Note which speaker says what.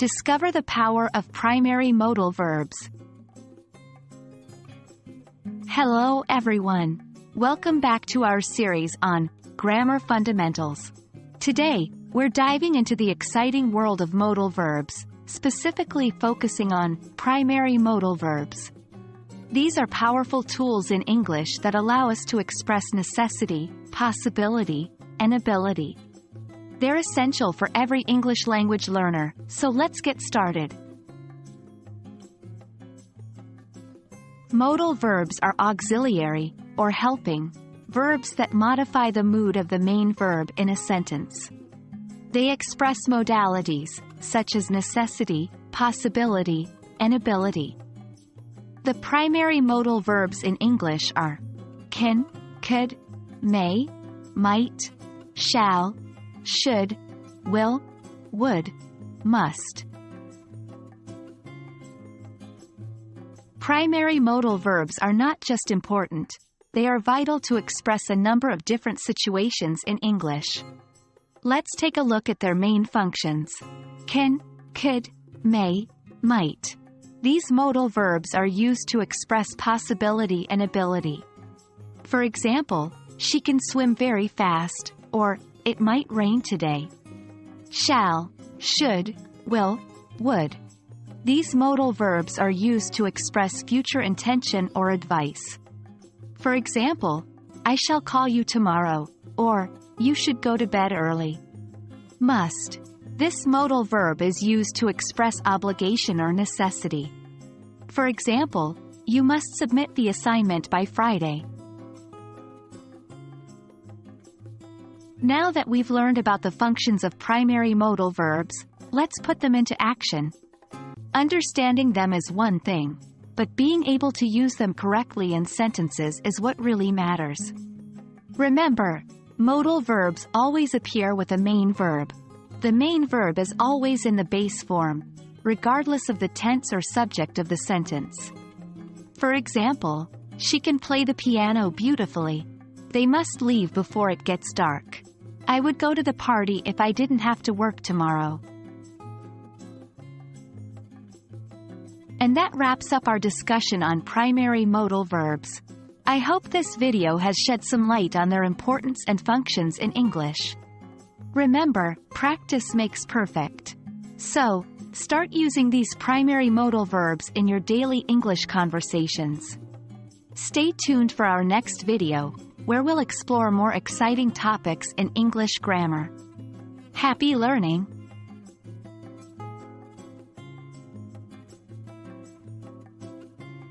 Speaker 1: Discover the power of primary modal verbs. Hello everyone. Welcome back to our series on Grammar Fundamentals. Today, we're diving into the exciting world of modal verbs, specifically focusing on primary modal verbs. These are powerful tools in English that allow us to express necessity, possibility, and ability. They're essential for every English language learner, so let's get started. Modal verbs are auxiliary, or helping, verbs that modify the mood of the main verb in a sentence. They express modalities, such as necessity, possibility, and ability. The primary modal verbs in English are can, could, may, might, shall, should, will, would, must. Primary modal verbs are not just important, they are vital to express a number of different situations in English. Let's take a look at their main functions. Can, could, may, might. These modal verbs are used to express possibility and ability. For example, she can swim very fast, or it might rain today. Shall, should, will, would. These modal verbs are used to express future intention or advice. For example, I shall call you tomorrow, or you should go to bed early. Must. This modal verb is used to express obligation or necessity. For example, you must submit the assignment by Friday. Now that we've learned about the functions of primary modal verbs, let's put them into action. Understanding them is one thing, but being able to use them correctly in sentences is what really matters. Remember, modal verbs always appear with a main verb. The main verb is always in the base form, regardless of the tense or subject of the sentence. For example, she can play the piano beautifully. They must leave before it gets dark. I would go to the party if I didn't have to work tomorrow. And that wraps up our discussion on primary modal verbs. I hope this video has shed some light on their importance and functions in English. Remember, practice makes perfect. So, start using these primary modal verbs in your daily English conversations. Stay tuned for our next video, where we'll explore more exciting topics in English grammar. Happy learning!